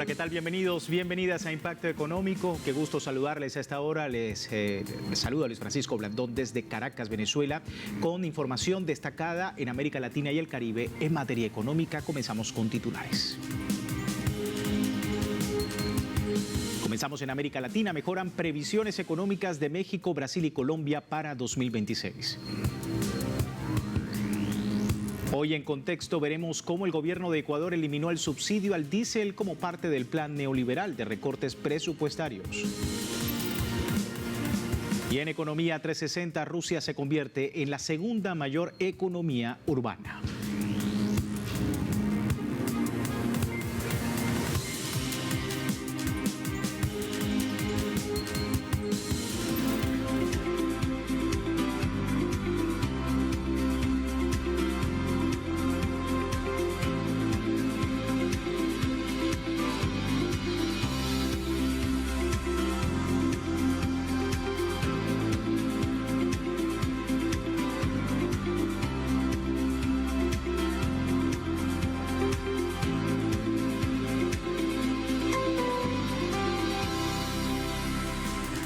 Hola, ¿qué tal? Bienvenidos, bienvenidas a Impacto Económico. Qué gusto saludarles a esta hora. Les saludo a Luis Francisco Blandón desde Caracas, Venezuela, con información destacada en América Latina y el Caribe en materia económica. Comenzamos con titulares. Comenzamos en América Latina. Mejoran previsiones económicas de México, Brasil y Colombia para 2026. Hoy en Contexto veremos cómo el gobierno de Ecuador eliminó el subsidio al diésel como parte del plan neoliberal de recortes presupuestarios. Y en Economía 360, Rusia se convierte en la segunda mayor economía urbana.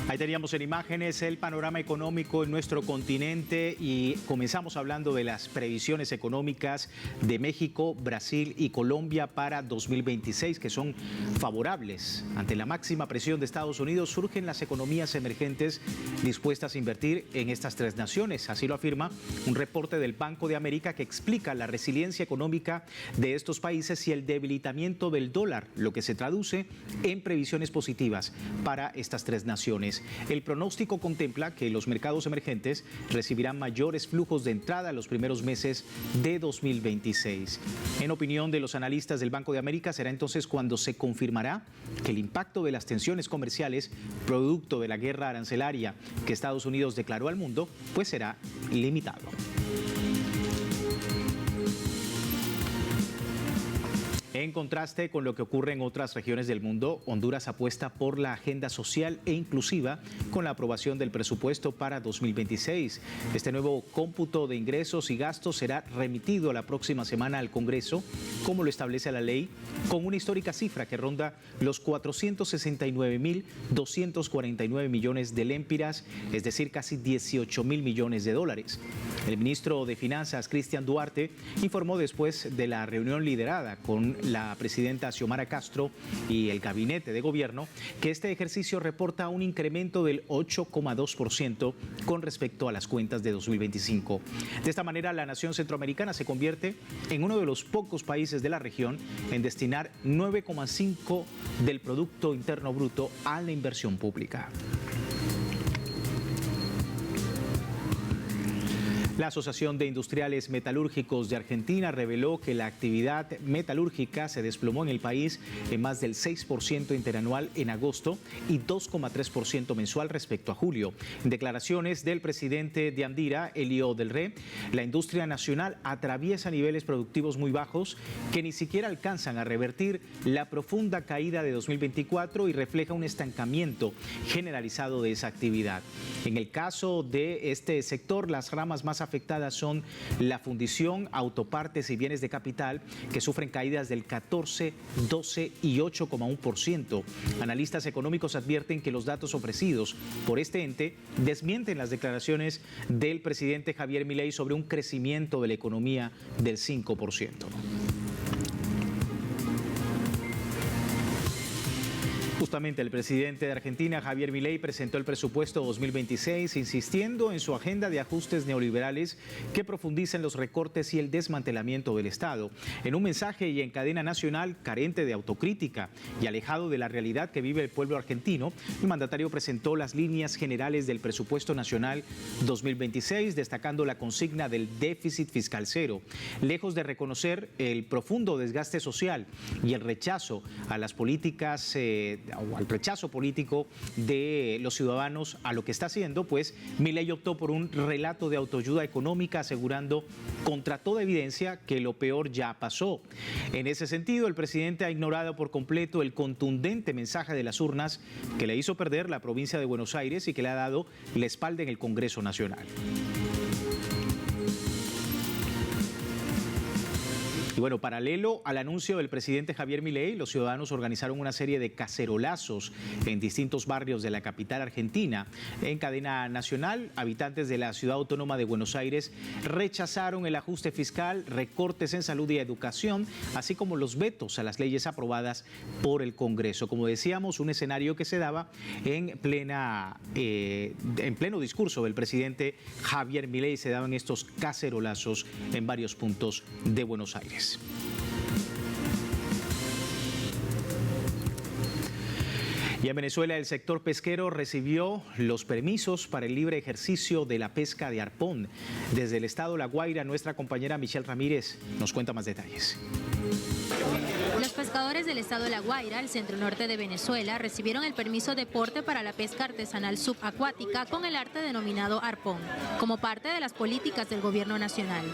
Ahí teníamos en imágenes el panorama económico en nuestro continente y comenzamos hablando de las previsiones económicas de México, Brasil y Colombia para 2026, que son favorables. Ante la máxima presión de Estados Unidos, surgen las economías emergentes dispuestas a invertir en estas tres naciones. Así lo afirma un reporte del Banco de América que explica la resiliencia económica de estos países y el debilitamiento del dólar, lo que se traduce en previsiones positivas para estas tres naciones. El pronóstico contempla que los mercados emergentes recibirán mayores flujos de entrada en los primeros meses de 2026. En opinión de los analistas del Banco de América, será entonces cuando se confirmará que el impacto de las tensiones comerciales producto de la guerra arancelaria que Estados Unidos declaró al mundo, pues será limitado. En contraste con lo que ocurre en otras regiones del mundo, Honduras apuesta por la agenda social e inclusiva con la aprobación del presupuesto para 2026. Este nuevo cómputo de ingresos y gastos será remitido la próxima semana al Congreso, como lo establece la ley, con una histórica cifra que ronda los 469.249 millones de lempiras, es decir, casi 18.000 millones de dólares. El ministro de Finanzas, Cristian Duarte, informó después de la reunión liderada con la presidenta Xiomara Castro y el gabinete de gobierno que este ejercicio reporta un incremento del 8,2% con respecto a las cuentas de 2025. De esta manera, la nación centroamericana se convierte en uno de los pocos países de la región en destinar 9,5% del Producto Interno Bruto a la inversión pública. La Asociación de Industriales Metalúrgicos de Argentina reveló que la actividad metalúrgica se desplomó en el país en más del 6% interanual en agosto y 2,3% mensual respecto a julio. En declaraciones del presidente de Andira, Elio Del Rey, la industria nacional atraviesa niveles productivos muy bajos que ni siquiera alcanzan a revertir la profunda caída de 2024 y refleja un estancamiento generalizado de esa actividad. En el caso de este sector, las ramas más afectadas son la fundición, autopartes y bienes de capital, que sufren caídas del 14, 12 y 8,1%. Analistas económicos advierten que los datos ofrecidos por este ente desmienten las declaraciones del presidente Javier Milei sobre un crecimiento de la economía del 5%. Justamente el presidente de Argentina, Javier Milei, presentó el presupuesto 2026, insistiendo en su agenda de ajustes neoliberales que profundizan los recortes y el desmantelamiento del Estado. En un mensaje y en cadena nacional carente de autocrítica y alejado de la realidad que vive el pueblo argentino, el mandatario presentó las líneas generales del presupuesto nacional 2026, destacando la consigna del déficit fiscal cero. Lejos de reconocer el profundo desgaste social y el rechazo a las políticas o al rechazo político de los ciudadanos a lo que está haciendo, pues Milei optó por un relato de autoayuda económica, asegurando contra toda evidencia que lo peor ya pasó. En ese sentido, el presidente ha ignorado por completo el contundente mensaje de las urnas que le hizo perder la provincia de Buenos Aires y que le ha dado la espalda en el Congreso Nacional. Y bueno, paralelo al anuncio del presidente Javier Milei, los ciudadanos organizaron una serie de cacerolazos en distintos barrios de la capital argentina. En cadena nacional, habitantes de la ciudad autónoma de Buenos Aires rechazaron el ajuste fiscal, recortes en salud y educación, así como los vetos a las leyes aprobadas por el Congreso. Como decíamos, un escenario que se daba en pleno discurso del presidente Javier Milei. Se daban estos cacerolazos en varios puntos de Buenos Aires. Y en Venezuela el sector pesquero recibió los permisos para el libre ejercicio de la pesca de arpón. Desde el estado La Guaira, nuestra compañera Michelle Ramírez nos cuenta más detalles. Los pescadores del estado de La Guaira, el centro norte de Venezuela, recibieron el permiso de porte para la pesca artesanal subacuática con el arte denominado arpón, como parte de las políticas del gobierno nacional.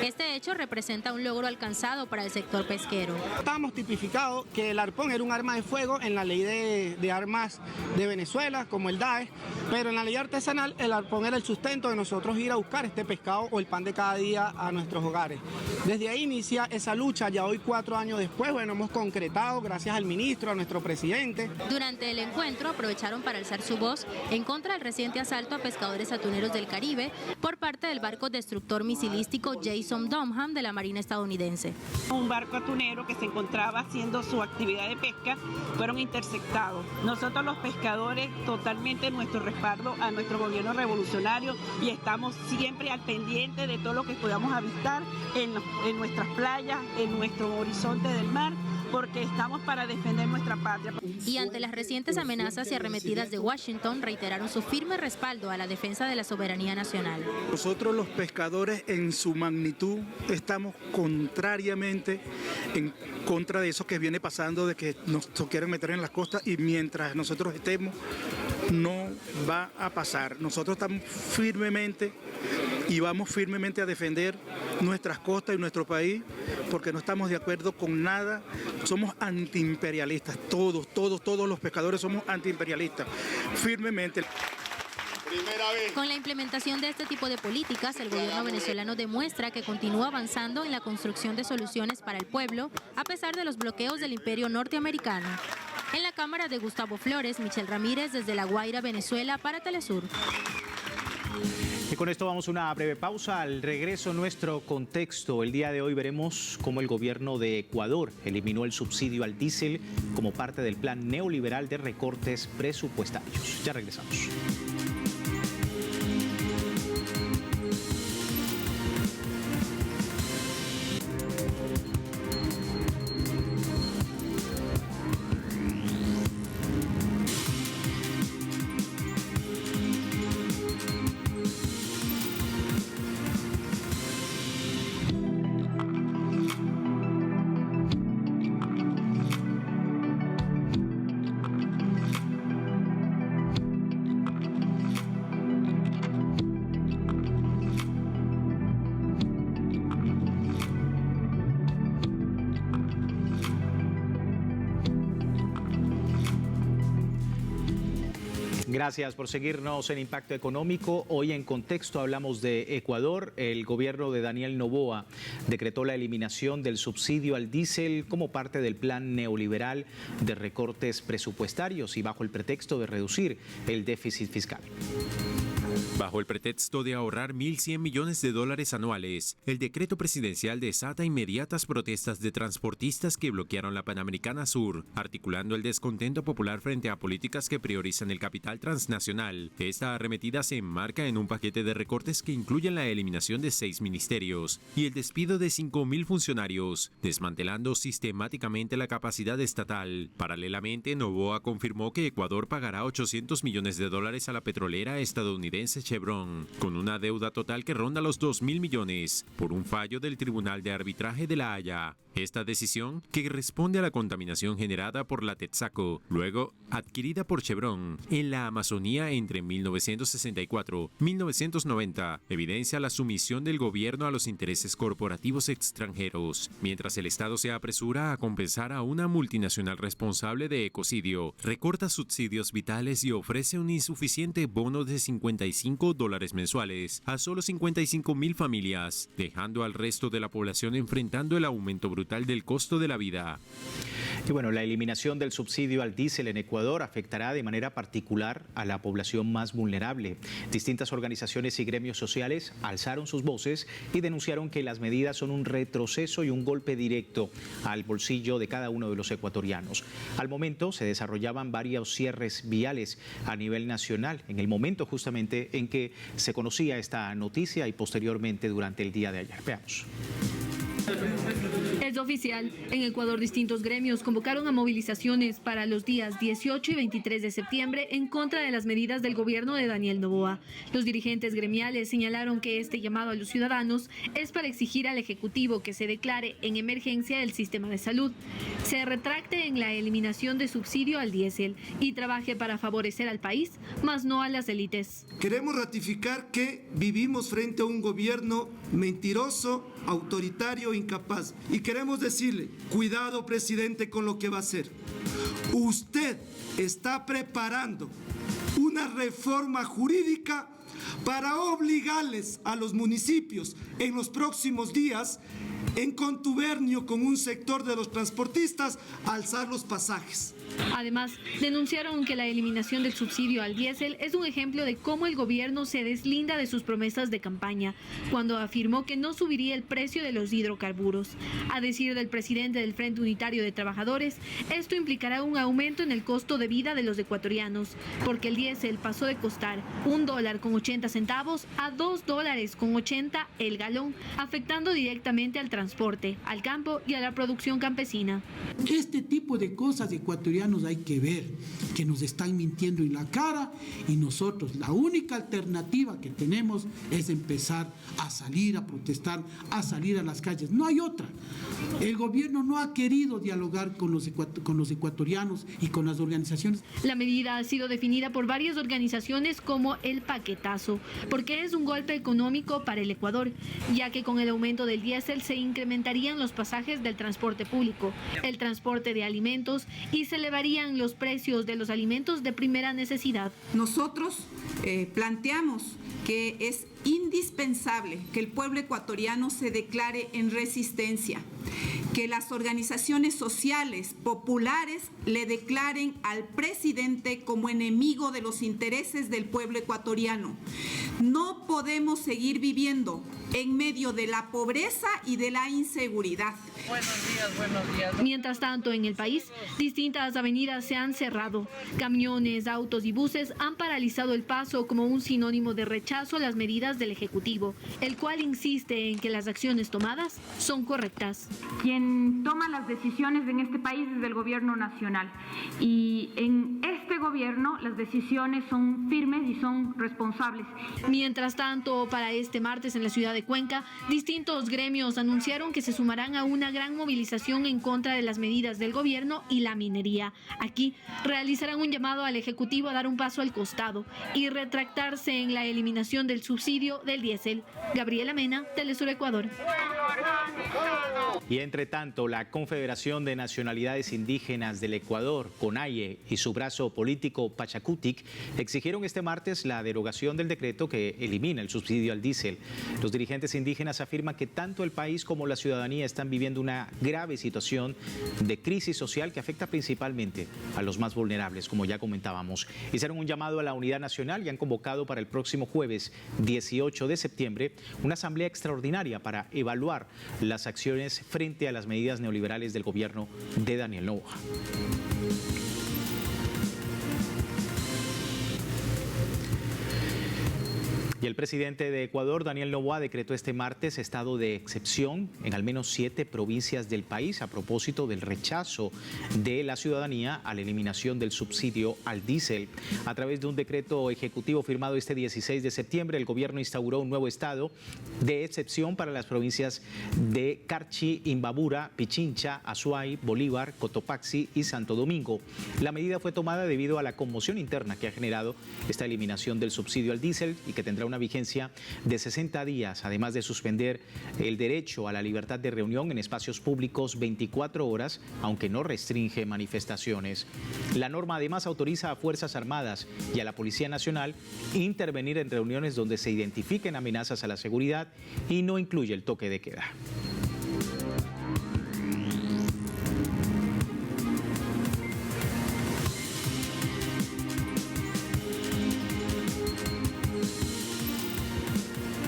Este hecho representa un logro alcanzado para el sector pesquero. Estamos tipificados que el arpón era un arma de fuego en la ley de armas de Venezuela, como el DAE, pero en la ley artesanal el arpón era el sustento de nosotros ir a buscar este pescado o el pan de cada día a nuestros hogares. Desde ahí inicia esa lucha, ya hoy 4 años después, bueno, hemos concretado gracias al ministro, a nuestro presidente. Durante el encuentro aprovecharon para alzar su voz en contra del reciente asalto a pescadores atuneros del Caribe por parte del barco destructor misilístico Jason Dunham de la Marina estadounidense. Un barco atunero que se encontraba haciendo su actividad de pesca fueron interceptados. Nosotros los pescadores totalmente nuestro respaldo a nuestro gobierno revolucionario y estamos siempre al pendiente de todo lo que podamos avistar en nuestras playas, en nuestro horizonte del mar, porque estamos para defender nuestra patria. Y ante las recientes amenazas y arremetidas de Washington, reiteraron su firme respaldo a la defensa de la soberanía nacional. Nosotros los pescadores en su magnitud estamos contrariamente en contra de eso que viene pasando, de que nos quieren meter en las costas y mientras nosotros estemos no va a pasar. Nosotros estamos firmemente y vamos firmemente a defender nuestras costas y nuestro país porque no estamos de acuerdo con nada. Somos antiimperialistas, todos los pescadores somos antiimperialistas, firmemente. Con la implementación de este tipo de políticas, el gobierno venezolano demuestra que continúa avanzando en la construcción de soluciones para el pueblo, a pesar de los bloqueos del imperio norteamericano. En la cámara de Gustavo Flores, Michelle Ramírez, desde La Guaira, Venezuela, para Telesur. Y con esto vamos a una breve pausa. Al regreso, nuestro contexto. El día de hoy veremos cómo el gobierno de Ecuador eliminó el subsidio al diésel como parte del plan neoliberal de recortes presupuestarios. Ya regresamos. Gracias por seguirnos en Impacto Económico. Hoy en Contexto hablamos de Ecuador. El gobierno de Daniel Noboa decretó la eliminación del subsidio al diésel como parte del plan neoliberal de recortes presupuestarios y bajo el pretexto de reducir el déficit fiscal. Bajo el pretexto de ahorrar $1.100 millones anuales, el decreto presidencial desata inmediatas protestas de transportistas que bloquearon la Panamericana Sur, articulando el descontento popular frente a políticas que priorizan el capital transnacional. Esta arremetida se enmarca en un paquete de recortes que incluyen la eliminación de 6 ministerios y el despido de 5.000 funcionarios, desmantelando sistemáticamente la capacidad estatal. Paralelamente, Noboa confirmó que Ecuador pagará $800 millones a la petrolera estadounidense Chevron, con una deuda total que ronda los 2.000 millones, por un fallo del Tribunal de Arbitraje de La Haya. Esta decisión, que responde a la contaminación generada por la Texaco, luego adquirida por Chevron en la Amazonía entre 1964 y 1990, evidencia la sumisión del gobierno a los intereses corporativos extranjeros, mientras el Estado se apresura a compensar a una multinacional responsable de ecocidio, recorta subsidios vitales y ofrece un insuficiente bono de $55 $1.145 mensuales a solo 55.000 familias, dejando al resto de la población enfrentando el aumento brutal del costo de la vida. Y bueno, la eliminación del subsidio al diésel en Ecuador afectará de manera particular a la población más vulnerable. Distintas organizaciones y gremios sociales alzaron sus voces y denunciaron que las medidas son un retroceso y un golpe directo al bolsillo de cada uno de los ecuatorianos. Al momento se desarrollaban varios cierres viales a nivel nacional, en el momento justamente en que se conocía esta noticia y posteriormente durante el día de ayer. Veamos. Es oficial. En Ecuador, distintos gremios convocaron a movilizaciones para los días 18 y 23 de septiembre en contra de las medidas del gobierno de Daniel Noboa. Los dirigentes gremiales señalaron que este llamado a los ciudadanos es para exigir al Ejecutivo que se declare en emergencia el sistema de salud, se retracte en la eliminación de subsidio al diésel y trabaje para favorecer al país, más no a las élites. Queremos ratificar que vivimos frente a un gobierno mentiroso, autoritario, incapaz. Y queremos decirle, cuidado, presidente, con lo que va a hacer. Usted está preparando una reforma jurídica para obligarles a los municipios en los próximos días, en contubernio con un sector de los transportistas, a alzar los pasajes. Además, denunciaron que la eliminación del subsidio al diésel es un ejemplo de cómo el gobierno se deslinda de sus promesas de campaña, cuando afirmó que no subiría el precio de los hidrocarburos. A decir del presidente del Frente Unitario de Trabajadores, esto implicará un aumento en el costo de vida de los ecuatorianos, porque el diésel pasó de costar $1.80 a $2.80 el galón, afectando directamente al transporte, al campo y a la producción campesina. Este tipo de cosas ecuatorianos hay que ver, que nos están mintiendo en la cara, y nosotros la única alternativa que tenemos es empezar a salir a protestar, a salir a las calles. No hay otra. El gobierno no ha querido dialogar con los ecuatorianos y con las organizaciones. La medida ha sido definida por varias organizaciones como el paquetazo, porque es un golpe económico para el Ecuador, ya que con el aumento del diésel se incrementarían los pasajes del transporte público, el transporte de alimentos y se elevarían los precios de los alimentos de primera necesidad. Nosotros planteamos que es indispensable que el pueblo ecuatoriano se declare en resistencia, que las organizaciones sociales populares le declaren al presidente como enemigo de los intereses del pueblo ecuatoriano. No podemos seguir viviendo en medio de la pobreza y de la inseguridad. Buenos días. Mientras tanto, en el país, distintas avenidas se han cerrado. Camiones, autos y buses han paralizado el paso como un sinónimo de rechazo a las medidas del Ejecutivo, el cual insiste en que las acciones tomadas son correctas. Quien toma las decisiones en este país es el gobierno nacional, y en este gobierno las decisiones son firmes y son responsables. Mientras tanto, para este martes en la ciudad de Cuenca, distintos gremios anunciaron que se sumarán a una gran movilización en contra de las medidas del gobierno y la minería. Aquí realizarán un llamado al Ejecutivo a dar un paso al costado y retractarse en la eliminación del subsidio del diésel. Gabriela Mena, Telesur Ecuador. Y entre tanto, la Confederación de Nacionalidades Indígenas del Ecuador, CONAIE, y su brazo político Pachacutic exigieron este martes la derogación del decreto que elimina el subsidio al diésel. Los dirigentes indígenas afirman que tanto el país como la ciudadanía están viviendo una grave situación de crisis social que afecta principalmente a los más vulnerables, como ya comentábamos. Hicieron un llamado a la unidad nacional y han convocado para el próximo jueves 18 de septiembre una asamblea extraordinaria para evaluar las acciones frente a las medidas neoliberales del gobierno de Daniel Noboa. Y el presidente de Ecuador, Daniel Noboa, decretó este martes estado de excepción en al menos 7 provincias del país a propósito del rechazo de la ciudadanía a la eliminación del subsidio al diésel. A través de un decreto ejecutivo firmado este 16 de septiembre, el gobierno instauró un nuevo estado de excepción para las provincias de Carchi, Imbabura, Pichincha, Azuay, Bolívar, Cotopaxi y Santo Domingo. La medida fue tomada debido a la conmoción interna que ha generado esta eliminación del subsidio al diésel y que tendrá una vigencia de 60 días, además de suspender el derecho a la libertad de reunión en espacios públicos 24 horas, aunque no restringe manifestaciones. La norma además autoriza a Fuerzas Armadas y a la Policía Nacional intervenir en reuniones donde se identifiquen amenazas a la seguridad y no incluye el toque de queda.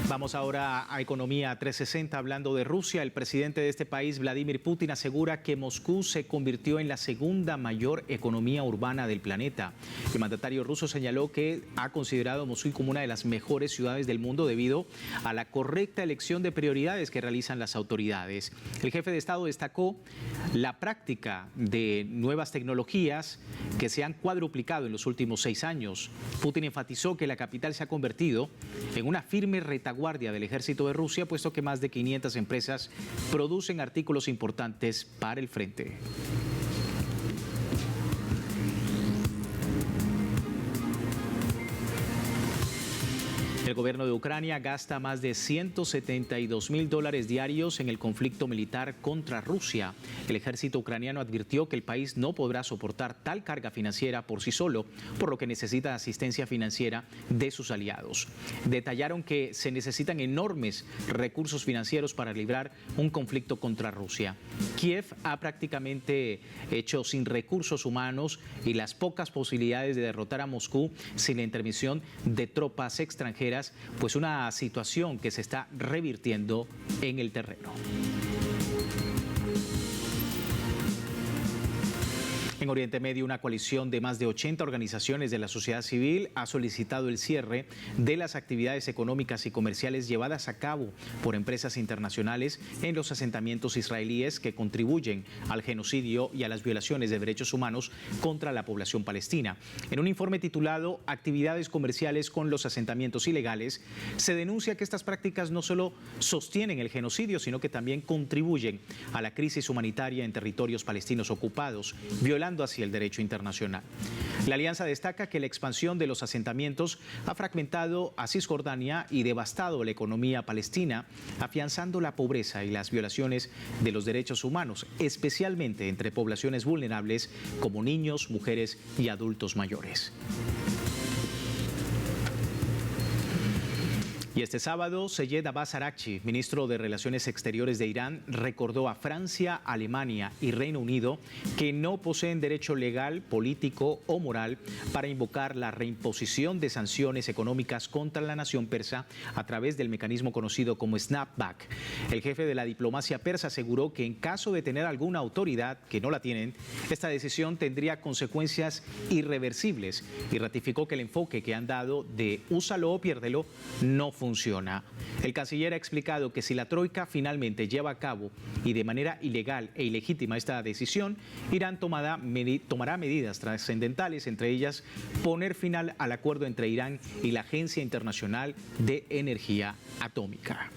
Vamos ahora a Economía 360, hablando de Rusia. El presidente de este país, Vladimir Putin, asegura que Moscú se convirtió en la segunda mayor economía urbana del planeta. El mandatario ruso señaló que ha considerado Moscú como una de las mejores ciudades del mundo debido a la correcta elección de prioridades que realizan las autoridades. El jefe de Estado destacó la práctica de nuevas tecnologías que se han cuadruplicado en los últimos 6 años. Putin enfatizó que la capital se ha convertido en una firme retaguardia del ejército de Rusia, puesto que más de 500 empresas producen artículos importantes para el frente. El gobierno de Ucrania gasta más de $172.000 diarios en el conflicto militar contra Rusia. El ejército ucraniano advirtió que el país no podrá soportar tal carga financiera por sí solo, por lo que necesita asistencia financiera de sus aliados. Detallaron que se necesitan enormes recursos financieros para librar un conflicto contra Rusia. Kiev ha prácticamente hecho sin recursos humanos y las pocas posibilidades de derrotar a Moscú sin la intervención de tropas extranjeras, pues una situación que se está revirtiendo en el terreno. En Oriente Medio, una coalición de más de 80 organizaciones de la sociedad civil ha solicitado el cierre de las actividades económicas y comerciales llevadas a cabo por empresas internacionales en los asentamientos israelíes que contribuyen al genocidio y a las violaciones de derechos humanos contra la población palestina. En un informe titulado Actividades comerciales con los asentamientos ilegales, se denuncia que estas prácticas no solo sostienen el genocidio, sino que también contribuyen a la crisis humanitaria en territorios palestinos ocupados, violando hacia el derecho internacional. La alianza destaca que la expansión de los asentamientos ha fragmentado a Cisjordania y devastado la economía palestina, afianzando la pobreza y las violaciones de los derechos humanos, especialmente entre poblaciones vulnerables como niños, mujeres y adultos mayores. Y este sábado, Seyed Abbas Araghchi, ministro de Relaciones Exteriores de Irán, recordó a Francia, Alemania y Reino Unido que no poseen derecho legal, político o moral para invocar la reimposición de sanciones económicas contra la nación persa a través del mecanismo conocido como snapback. El jefe de la diplomacia persa aseguró que en caso de tener alguna autoridad que no la tienen, esta decisión tendría consecuencias irreversibles y ratificó que el enfoque que han dado de úsalo o piérdelo no funciona. El canciller ha explicado que si la troika finalmente lleva a cabo y de manera ilegal e ilegítima esta decisión, Irán tomará medidas trascendentales, entre ellas poner final al acuerdo entre Irán y la Agencia Internacional de Energía Atómica.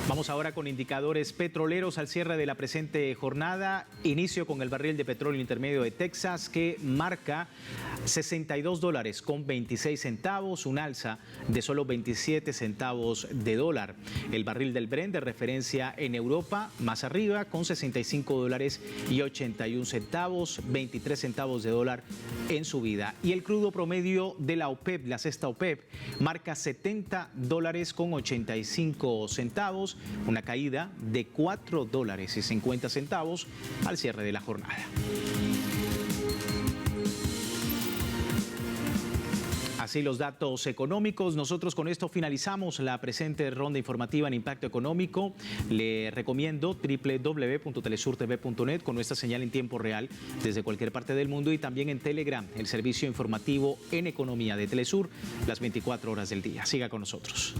Vamos ahora con indicadores petroleros al cierre de la presente jornada. Inicio con el barril de petróleo intermedio de Texas, que marca $62.26, un alza de solo 27 centavos de dólar. El barril del Brent de referencia en Europa, más arriba, con $65.81, 23 centavos de dólar en subida. Y el crudo promedio de la OPEP, la sexta OPEP, marca $70.85, una caída de $4.50 al cierre de la jornada. Así los datos económicos. Nosotros con esto finalizamos la presente ronda informativa en Impacto Económico. Le recomiendo www.telesurtv.net con nuestra señal en tiempo real desde cualquier parte del mundo, y también en Telegram, el servicio informativo en economía de Telesur, las 24 horas del día. Siga con nosotros.